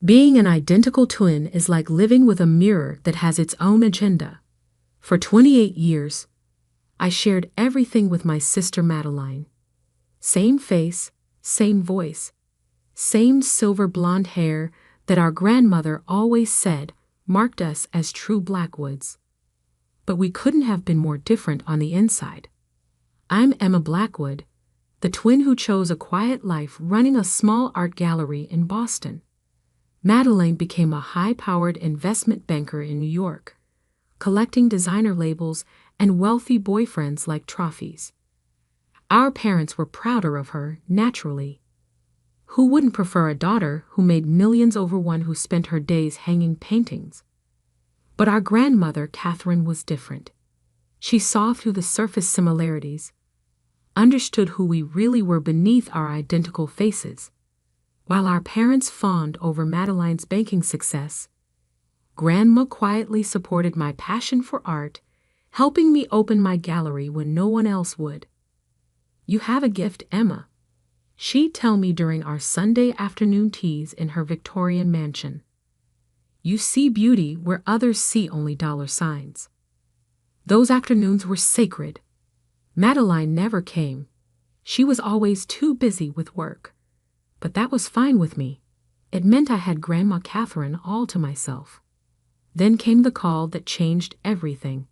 Being an identical twin is like living with a mirror that has its own agenda. For 28 years, I shared everything with my sister Madeline. Same face, same voice, same silver blonde hair that our grandmother always said marked us as true Blackwoods. But we couldn't have been more different on the inside. I'm Emma Blackwood, the twin who chose a quiet life running a small art gallery in Boston. Madeline became a high-powered investment banker in New York, collecting designer labels and wealthy boyfriends like trophies. Our parents were prouder of her, naturally. Who wouldn't prefer a daughter who made millions over one who spent her days hanging paintings? But our grandmother, Catherine, was different. She saw through the surface similarities, understood who we really were beneath our identical faces. While our parents fawned over Madeline's banking success, Grandma quietly supported my passion for art, helping me open my gallery when no one else would. "You have a gift, Emma," she'd tell me during our Sunday afternoon teas in her Victorian mansion. "You see beauty where others see only dollar signs." Those afternoons were sacred. Madeline never came. She was always too busy with work. But that was fine with me. It meant I had Grandma Catherine all to myself. Then came the call that changed everything.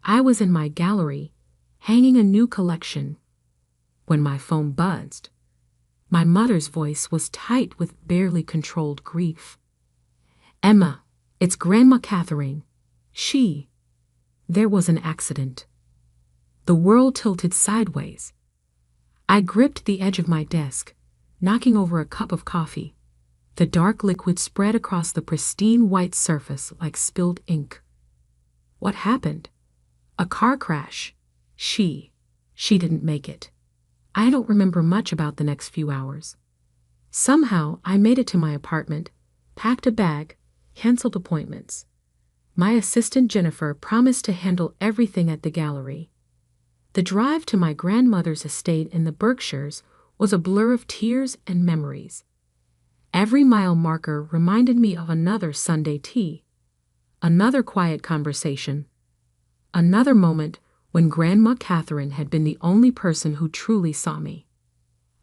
I was in my gallery, hanging a new collection, when my phone buzzed. My mother's voice was tight with barely controlled grief. "Emma, it's Grandma Catherine. There was an accident." The world tilted sideways. I gripped the edge of my desk, knocking over a cup of coffee. The dark liquid spread across the pristine white surface like spilled ink. What happened? A car crash. She didn't make it. I don't remember much about the next few hours. Somehow I made it to my apartment, packed a bag, canceled appointments. My assistant Jennifer promised to handle everything at the gallery. The drive to my grandmother's estate in the Berkshires was a blur of tears and memories. Every mile marker reminded me of another Sunday tea, another quiet conversation, another moment when Grandma Catherine had been the only person who truly saw me.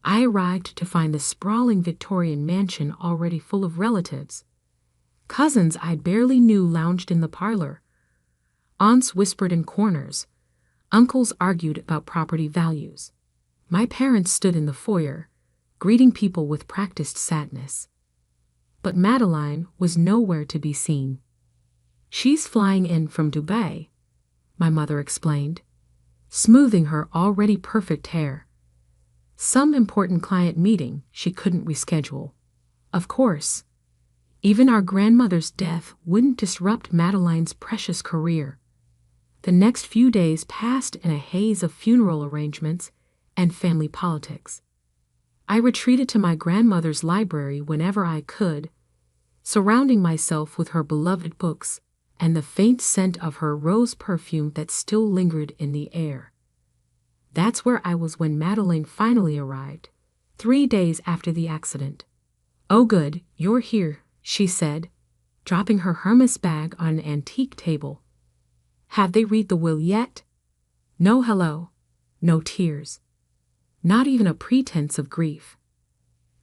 I arrived to find the sprawling Victorian mansion already full of relatives. Cousins I barely knew lounged in the parlor. Aunts whispered in corners. Uncles argued about property values. My parents stood in the foyer, greeting people with practiced sadness. But Madeline was nowhere to be seen. "She's flying in from Dubai," my mother explained, smoothing her already perfect hair. "Some important client meeting she couldn't reschedule." Of course. Even our grandmother's death wouldn't disrupt Madeline's precious career. The next few days passed in a haze of funeral arrangements and family politics. I retreated to my grandmother's library whenever I could, surrounding myself with her beloved books and the faint scent of her rose perfume that still lingered in the air. That's where I was when Madeline finally arrived, 3 days after the accident. "Oh good, you're here," she said, dropping her Hermes bag on an antique table. "Have they read the will yet?" No hello, no tears, not even a pretense of grief.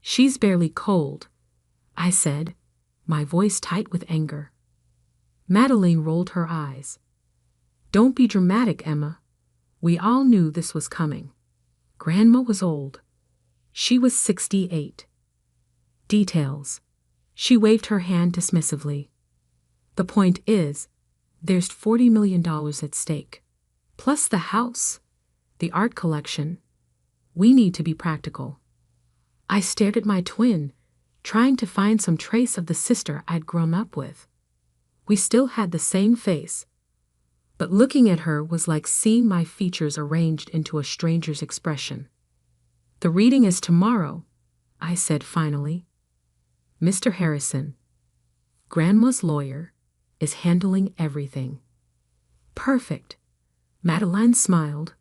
"She's barely cold," I said, my voice tight with anger. Madeline rolled her eyes. "Don't be dramatic, Emma. We all knew this was coming." Grandma was old. She was 68. Details. She waved her hand dismissively. "The point is, there's $40 million at stake. Plus the house, the art collection. We need to be practical." I stared at my twin, trying to find some trace of the sister I'd grown up with. We still had the same face, but looking at her was like seeing my features arranged into a stranger's expression. "The reading is tomorrow," I said finally. "Mr. Harrison, Grandma's lawyer, is handling everything." "Perfect." Madeline smiled,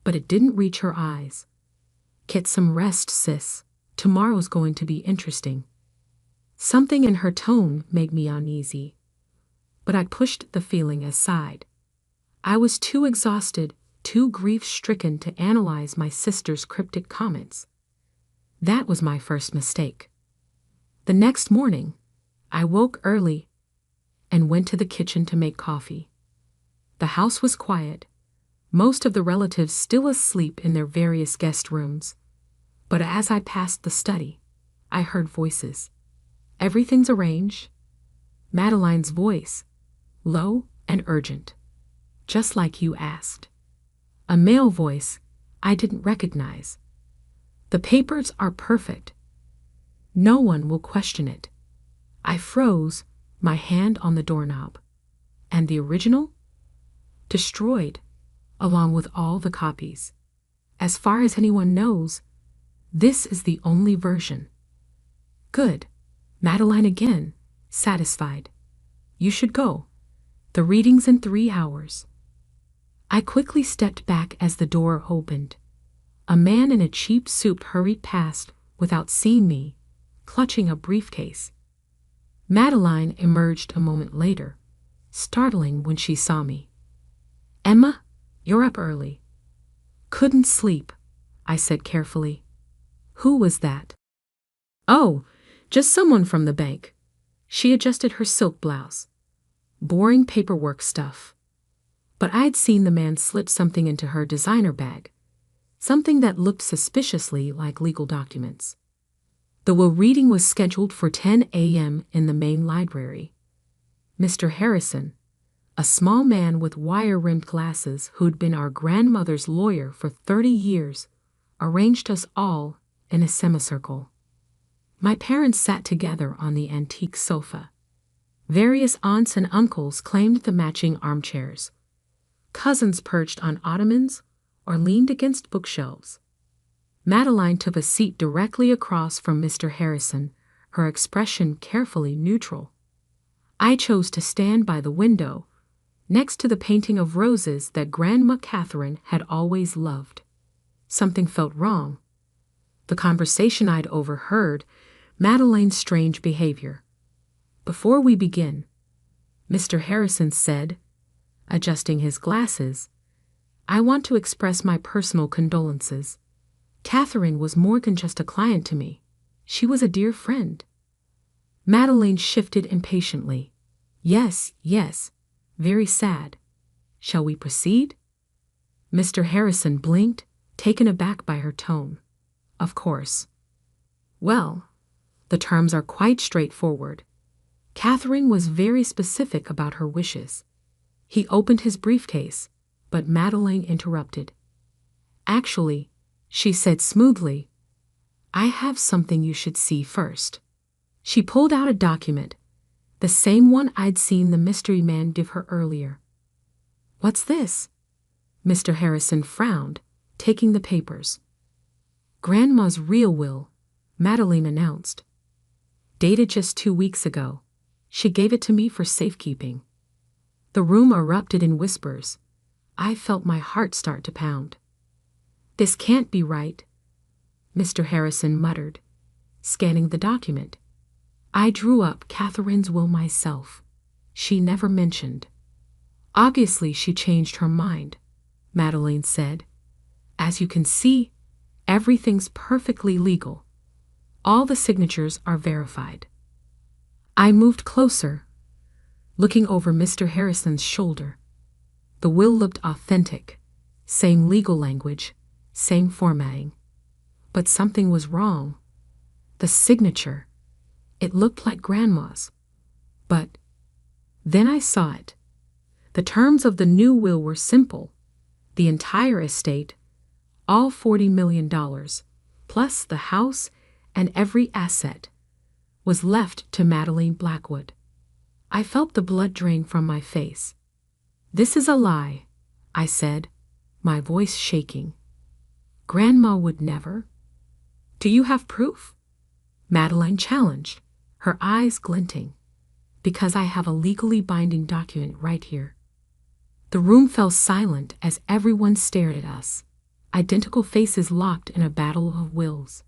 but it didn't reach her eyes. "Get some rest, sis. Tomorrow's going to be interesting." Something in her tone made me uneasy, but I pushed the feeling aside. I was too exhausted, too grief-stricken to analyze my sister's cryptic comments. That was my first mistake. The next morning, I woke early and went to the kitchen to make coffee. The house was quiet, most of the relatives still asleep in their various guest rooms. But as I passed the study, I heard voices. "Everything's arranged." Madeline's voice, low and urgent, just like you asked. A male voice I didn't recognize. "The papers are perfect. No one will question it." I froze, my hand on the doorknob. And the original? Destroyed, along with all the copies. As far as anyone knows, this is the only version. "Good." Madeline again, satisfied. "You should go. The reading's in 3 hours." I quickly stepped back as the door opened. A man in a cheap suit hurried past without seeing me, clutching a briefcase. Madeline emerged a moment later, startling when she saw me. "Emma, you're up early." "Couldn't sleep," I said carefully. "Who was that?" "Oh, just someone from the bank." She adjusted her silk blouse. Boring paperwork stuff. But I'd seen the man slip something into her designer bag, something that looked suspiciously like legal documents. The will reading was scheduled for 10 a.m. in the main library. Mr. Harrison, a small man with wire-rimmed glasses who'd been our grandmother's lawyer for 30 years, arranged us all in a semicircle. My parents sat together on the antique sofa. Various aunts and uncles claimed the matching armchairs. Cousins perched on ottomans or leaned against bookshelves. Madeline took a seat directly across from Mr. Harrison, her expression carefully neutral. I chose to stand by the window, next to the painting of roses that Grandma Catherine had always loved. Something felt wrong. The conversation I'd overheard, Madeline's strange behavior. "Before we begin," Mr. Harrison said, adjusting his glasses, "I want to express my personal condolences. Catherine was more than just a client to me. She was a dear friend." Madeline shifted impatiently. Yes, very sad. Shall we proceed?" Mr. Harrison blinked, taken aback by her tone. "Of course." "Well, the terms are quite straightforward. Catherine was very specific about her wishes." He opened his briefcase, but Madeline interrupted. "Actually," she said smoothly, "I have something you should see first." She pulled out a document, the same one I'd seen the mystery man give her earlier. "What's this?" Mr. Harrison frowned, taking the papers. "Grandma's real will," Madeline announced. "Dated just 2 weeks ago. She gave it to me for safekeeping." The room erupted in whispers. I felt my heart start to pound. "This can't be right," Mr. Harrison muttered, scanning the document. "I drew up Catherine's will myself. She never mentioned." "Obviously she changed her mind," Madeline said. "As you can see, everything's perfectly legal. All the signatures are verified." I moved closer, looking over Mr. Harrison's shoulder. The will looked authentic, same legal language, same formatting. But something was wrong. The signature. It looked like Grandma's. But then I saw it. The terms of the new will were simple. The entire estate, all $40 million, plus the house and every asset, was left to Madeline Blackwood. I felt the blood drain from my face. "This is a lie," I said, my voice shaking. "Grandma would never." "Do you have proof?" Madeline challenged, her eyes glinting. "Because I have a legally binding document right here." The room fell silent as everyone stared at us, identical faces locked in a battle of wills.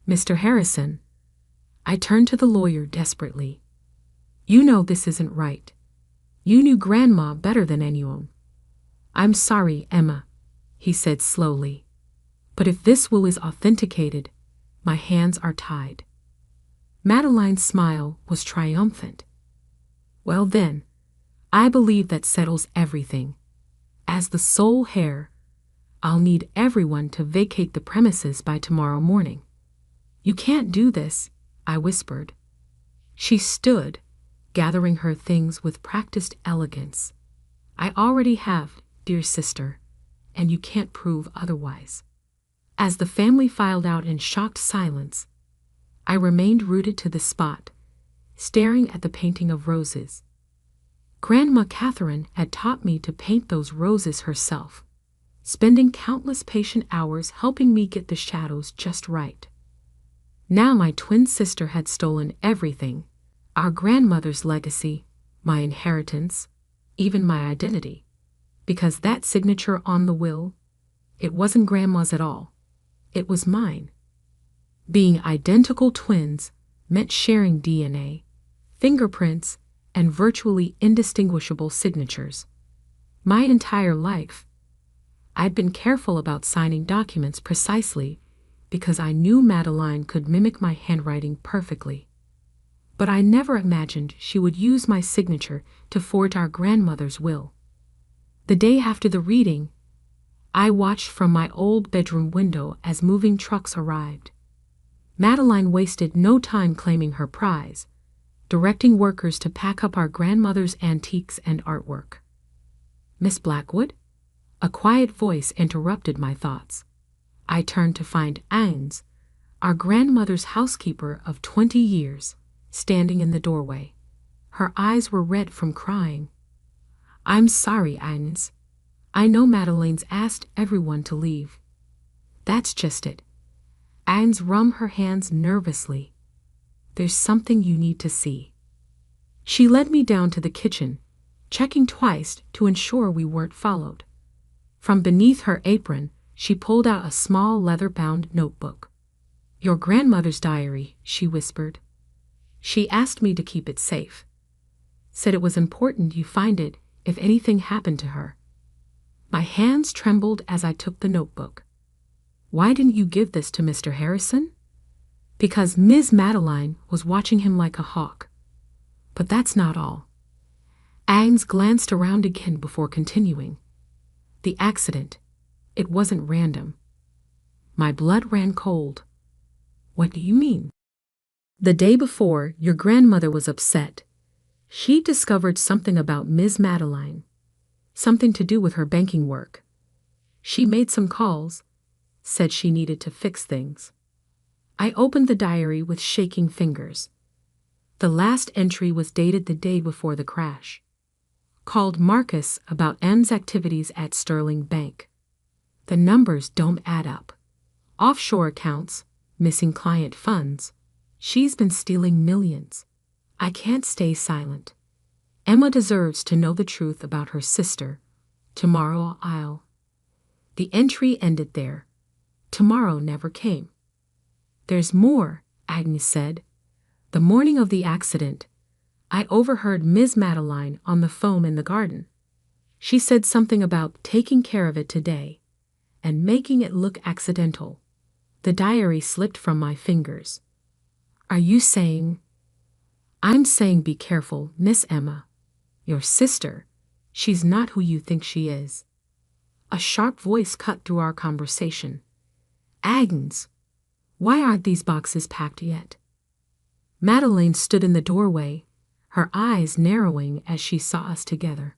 "Mr. Harrison," I turned to the lawyer desperately. You know this isn't right. You knew Grandma better than anyone. I'm sorry, Emma, he said slowly. But if this will is authenticated, my hands are tied. Madeline's smile was triumphant. Well then, I believe that settles everything. As the sole heir, I'll need everyone to vacate the premises by tomorrow morning. You can't do this, I whispered. She stood, gathering her things with practiced elegance. I already have, dear sister, and you can't prove otherwise. As the family filed out in shocked silence, I remained rooted to the spot, staring at the painting of roses. Grandma Catherine had taught me to paint those roses herself, spending countless patient hours helping me get the shadows just right. Now my twin sister had stolen everything, our grandmother's legacy, my inheritance, even my identity. Because that signature on the will, it wasn't Grandma's at all. It was mine. Being identical twins meant sharing DNA, fingerprints, and virtually indistinguishable signatures. My entire life, I'd been careful about signing documents precisely because I knew Madeline could mimic my handwriting perfectly. But I never imagined she would use my signature to forge our grandmother's will. The day after the reading, I watched from my old bedroom window as moving trucks arrived. Madeline wasted no time claiming her prize, directing workers to pack up our grandmother's antiques and artwork. Miss Blackwood? A quiet voice interrupted my thoughts. I turned to find Agnes, our grandmother's housekeeper of 20 years, standing in the doorway. Her eyes were red from crying. I'm sorry, Agnes. I know Madeline's asked everyone to leave. That's just it. Agnes wrung her hands nervously. There's something you need to see. She led me down to the kitchen, checking twice to ensure we weren't followed. From beneath her apron, she pulled out a small leather-bound notebook. Your grandmother's diary, she whispered. She asked me to keep it safe. Said it was important you find it if anything happened to her. My hands trembled as I took the notebook. Why didn't you give this to Mr. Harrison? Because Ms. Madeline was watching him like a hawk. But that's not all. Agnes glanced around again before continuing. The accident, it wasn't random. My blood ran cold. What do you mean? The day before, your grandmother was upset. She discovered something about Ms. Madeline, something to do with her banking work. She made some calls, said she needed to fix things. I opened the diary with shaking fingers. The last entry was dated the day before the crash. Called Marcus about M's activities at Sterling Bank. The numbers don't add up. Offshore accounts, missing client funds. She's been stealing millions. I can't stay silent. Emma deserves to know the truth about her sister. Tomorrow I'll. The entry ended there. Tomorrow never came. There's more, Agnes said. The morning of the accident, I overheard Ms. Madeline on the phone in the garden. She said something about taking care of it today and making it look accidental. The diary slipped from my fingers. Are you saying? I'm saying be careful, Miss Emma. Your sister, she's not who you think she is. A sharp voice cut through our conversation. Agnes, why aren't these boxes packed yet? Madeline stood in the doorway, her eyes narrowing as she saw us together.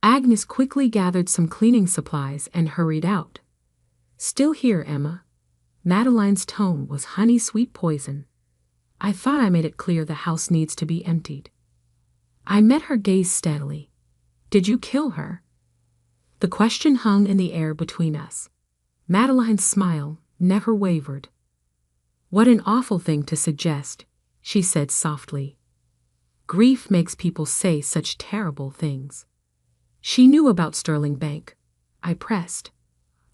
Agnes quickly gathered some cleaning supplies and hurried out. Still here, Emma. Madeline's tone was honey-sweet poison. I thought I made it clear the house needs to be emptied. I met her gaze steadily. Did you kill her? The question hung in the air between us. Madeline's smile never wavered. What an awful thing to suggest, she said softly. Grief makes people say such terrible things. She knew about Sterling Bank. I pressed.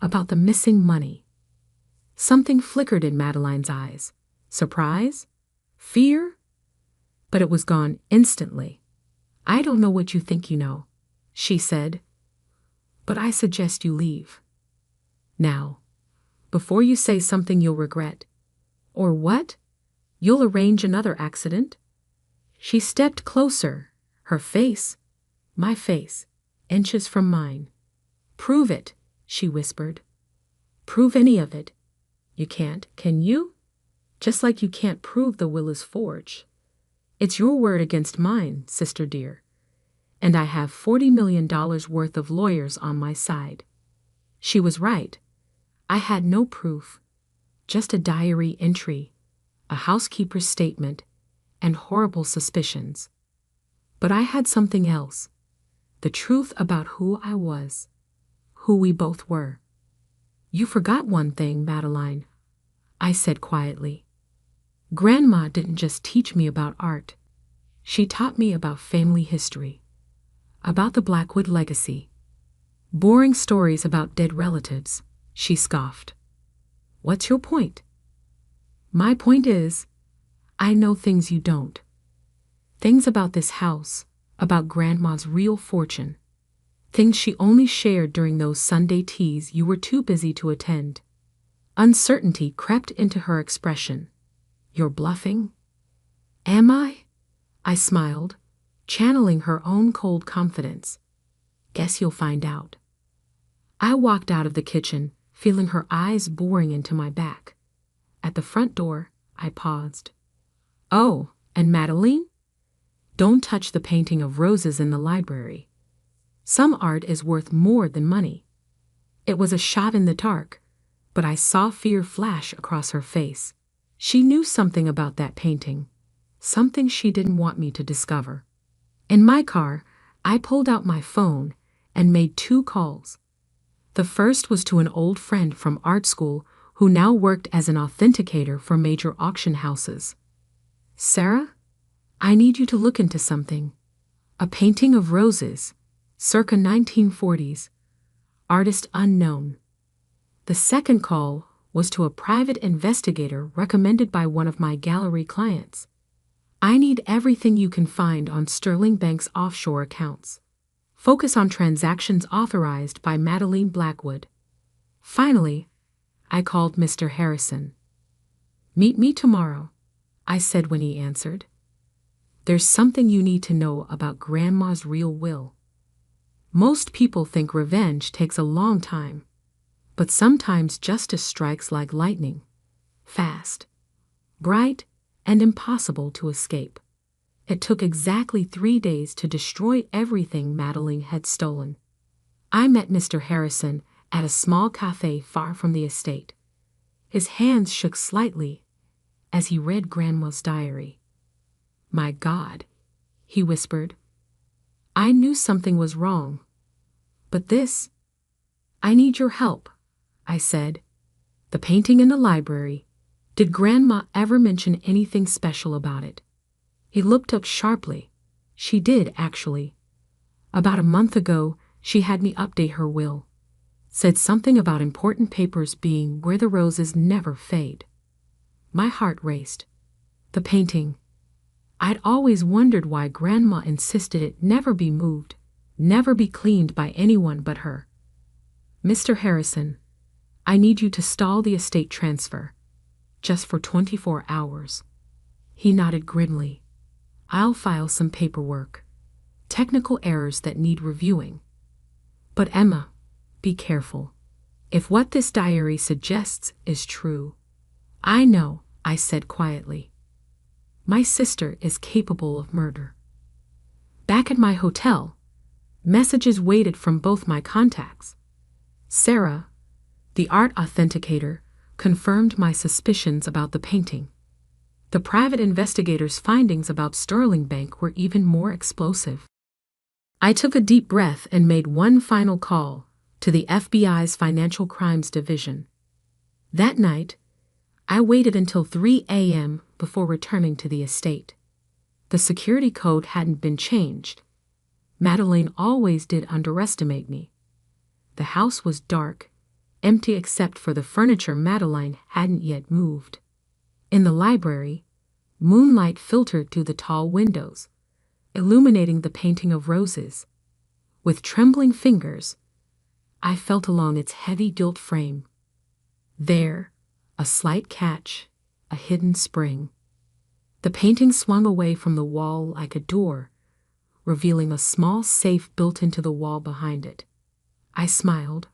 About the missing money. Something flickered in Madeline's eyes. Surprise? Fear? But it was gone instantly. I don't know what you think you know, she said, but I suggest you leave. Now, before you say something you'll regret. Or what? You'll arrange another accident? She stepped closer, her face, my face, inches from mine. Prove it, she whispered. Prove any of it. You can't, can you? Just like you can't prove the will is forged. It's your word against mine, sister dear. And I have $40 million worth of lawyers on my side. She was right. I had no proof, just a diary entry, a housekeeper's statement, and horrible suspicions. But I had something else, the truth about who I was, who we both were. You forgot one thing, Madeline, I said quietly. Grandma didn't just teach me about art. She taught me about family history, about the Blackwood legacy. Boring stories about dead relatives, she scoffed. What's your point? My point is, I know things you don't. Things about this house, about Grandma's real fortune. Things she only shared during those Sunday teas you were too busy to attend. Uncertainty crept into her expression. You're bluffing? Am I? I smiled, channeling her own cold confidence. Guess you'll find out. I walked out of the kitchen, feeling her eyes boring into my back. At the front door, I paused. Oh, and Madeline? Don't touch the painting of roses in the library. Some art is worth more than money. It was a shot in the dark, but I saw fear flash across her face. She knew something about that painting, something she didn't want me to discover. In my car, I pulled out my phone and made 2 calls. The first was to an old friend from art school who now worked as an authenticator for major auction houses. Sarah, I need you to look into something. A painting of roses, circa 1940s, artist unknown. The second call was to a private investigator recommended by one of my gallery clients. I need everything you can find on Sterling Bank's offshore accounts. Focus on transactions authorized by Madeline Blackwood. Finally, I called Mr. Harrison. Meet me tomorrow, I said when he answered. There's something you need to know about Grandma's real will. Most people think revenge takes a long time, but sometimes justice strikes like lightning, fast, bright, and impossible to escape. It took exactly 3 days to destroy everything Madeline had stolen. I met Mr. Harrison at a small cafe far from the estate. His hands shook slightly as he read Grandma's diary. My God, he whispered. I knew something was wrong. But this, I need your help, I said. The painting in the library, did Grandma ever mention anything special about it? He looked up sharply. She did, actually. About a month ago, she had me update her will. Said something about important papers being where the roses never fade. My heart raced. The painting. I'd always wondered why Grandma insisted it never be moved, never be cleaned by anyone but her. Mr. Harrison, I need you to stall the estate transfer, just for 24 hours. He nodded grimly. I'll file some paperwork, technical errors that need reviewing. But Emma, be careful. If what this diary suggests is true. I know, I said quietly. My sister is capable of murder. Back at my hotel, messages waited from both my contacts. Sarah, the art authenticator, confirmed my suspicions about the painting. The private investigator's findings about Sterling Bank were even more explosive. I took a deep breath and made one final call to the FBI's Financial Crimes Division. That night, I waited until 3 a.m. before returning to the estate. The security code hadn't been changed. Madeline always did underestimate me. The house was dark, empty except for the furniture Madeline hadn't yet moved. In the library, Moonlight filtered through the tall windows, illuminating the painting of roses. With trembling fingers, I felt along its heavy gilt frame. There, a slight catch, a hidden spring. The painting swung away from the wall like a door, revealing a small safe built into the wall behind it. I smiled,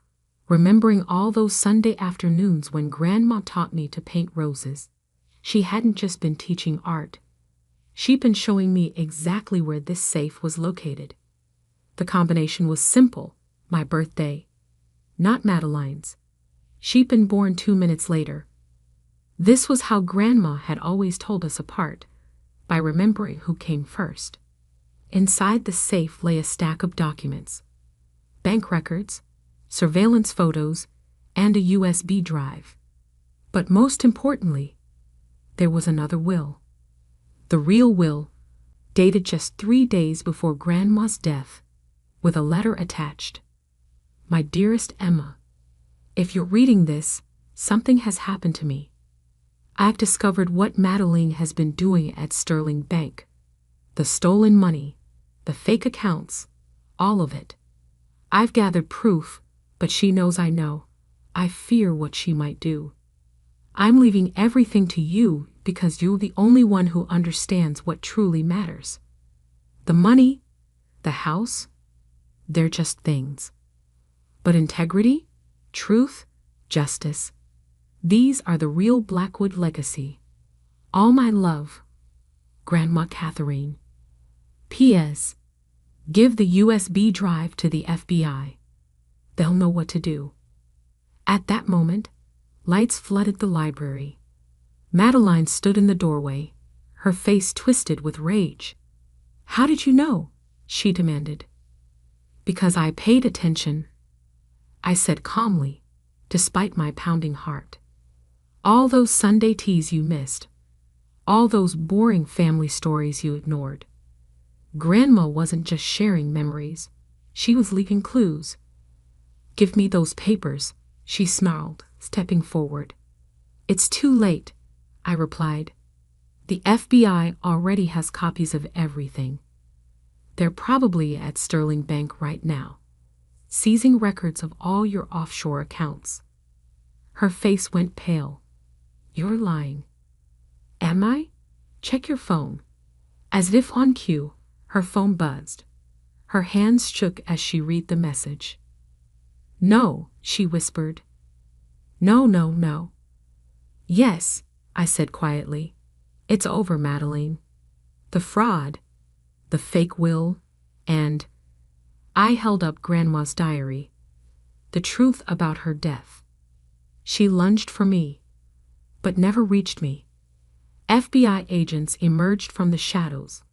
remembering all those Sunday afternoons when Grandma taught me to paint roses. She hadn't just been teaching art. She'd been showing me exactly where this safe was located. The combination was simple: my birthday, not Madeline's. She'd been born 2 minutes later. This was how Grandma had always told us apart, by remembering who came first. Inside the safe lay a stack of documents: bank records, surveillance photos, and a USB drive. But most importantly, there was another will. The real will, dated just 3 days before Grandma's death, with a letter attached. My dearest Emma, if you're reading this, something has happened to me. I've discovered what Madeline has been doing at Sterling Bank. The stolen money, the fake accounts, all of it. I've gathered proof, but she knows I know. I fear what she might do. I'm leaving everything to you because you're the only one who understands what truly matters. The money, the house, they're just things. But integrity, truth, justice, these are the real Blackwood legacy. All my love, Grandma Catherine. P.S. Give the USB drive to the FBI. They'll know what to do. At that moment, lights flooded the library. Madeline stood in the doorway, her face twisted with rage. "How did you know?" she demanded. "Because I paid attention," I said calmly, despite my pounding heart. "All those Sunday teas you missed. All those boring family stories you ignored. Grandma wasn't just sharing memories, she was leaving clues." "Give me those papers," she snarled, stepping forward. "It's too late," I replied. "The FBI already has copies of everything. They're probably at Sterling Bank right now, seizing records of all your offshore accounts." Her face went pale. "You're lying." "Am I? Check your phone." As if on cue, her phone buzzed. Her hands shook as she read the message. "No," she whispered. "No, no, no." "Yes," I said quietly. "It's over, Madeline. The fraud, the fake will, and—" I held up Grandma's diary. The truth about her death. She lunged for me, but never reached me. FBI agents emerged from the shadows,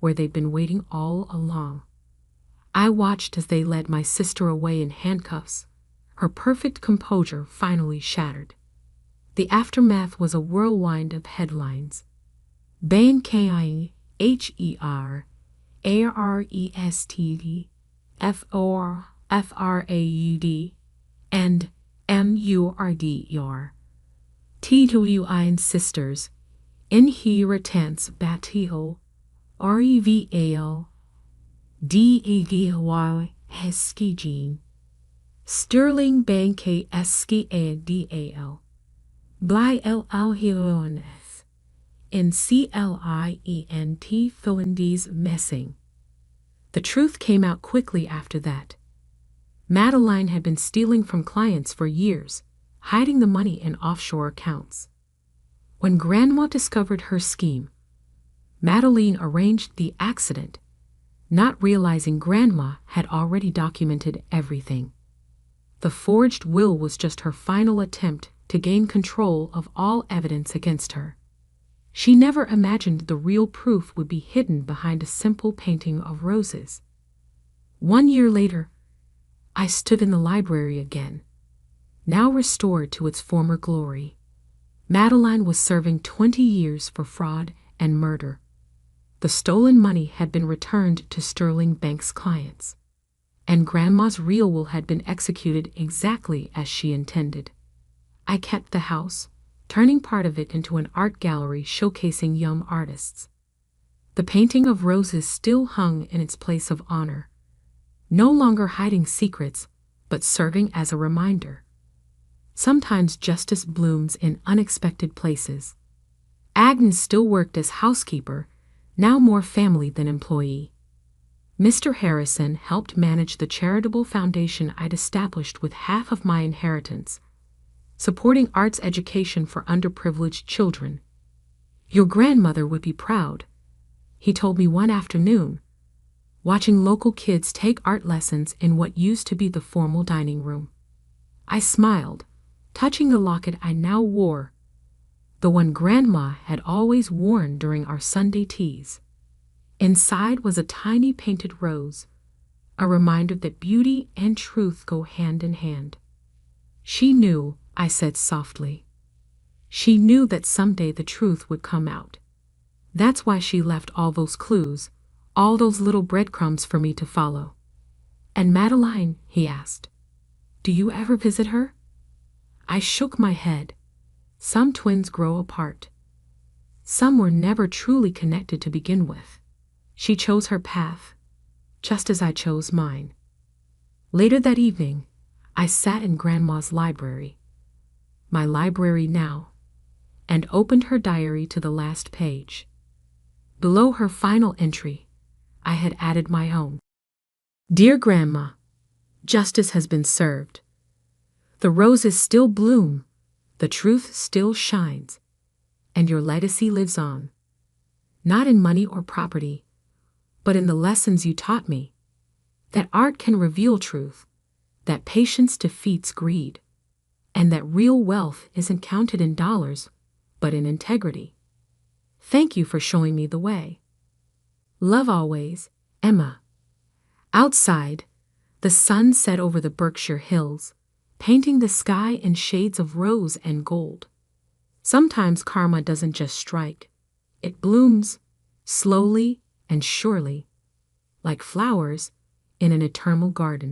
where they'd been waiting all along. I watched as they led my sister away in handcuffs, her perfect composure finally shattered. The aftermath was a whirlwind of headlines. Bank Herarrested, Fraud, and Murder. Twin sisters, inheritance battle, Reval, Dagly Heskijin, Sterling Bank Skadal, Bly Alhiones, in Client Philandes messing. The truth came out quickly after that. Madeline had been stealing from clients for years, hiding the money in offshore accounts. When Grandma discovered her scheme, Madeline arranged the accident, not realizing Grandma had already documented everything. The forged will was just her final attempt to gain control of all evidence against her. She never imagined the real proof would be hidden behind a simple painting of roses. 1 year later, I stood in the library again, now restored to its former glory. Madeline was serving 20 years for fraud and murder. The stolen money had been returned to Sterling Bank's clients, and Grandma's real will had been executed exactly as she intended. I kept the house, turning part of it into an art gallery showcasing young artists. The painting of roses still hung in its place of honor, no longer hiding secrets, but serving as a reminder. Sometimes justice blooms in unexpected places. Agnes still worked as housekeeper, now more family than employee. Mr. Harrison helped manage the charitable foundation I'd established with half of my inheritance, supporting arts education for underprivileged children. Your grandmother would be proud, he told me one afternoon, watching local kids take art lessons in what used to be the formal dining room. I smiled, touching the locket I now wore, the one Grandma had always worn during our Sunday teas. Inside was a tiny painted rose, a reminder that beauty and truth go hand in hand. She knew, I said softly. She knew that someday the truth would come out. That's why she left all those clues, all those little breadcrumbs for me to follow. And Madeline, he asked, do you ever visit her? I shook my head. Some twins grow apart. Some were never truly connected to begin with. She chose her path, just as I chose mine. Later that evening, I sat in Grandma's library, my library now, and opened her diary to the last page. Below her final entry, I had added my own. Dear Grandma, justice has been served. The roses still bloom, the truth still shines, and your legacy lives on. Not in money or property, but in the lessons you taught me, that art can reveal truth, that patience defeats greed, and that real wealth isn't counted in dollars, but in integrity. Thank you for showing me the way. Love always, Emma. Outside, the sun set over the Berkshire Hills, painting the sky in shades of rose and gold. Sometimes karma doesn't just strike. It blooms, slowly and surely, like flowers in an eternal garden.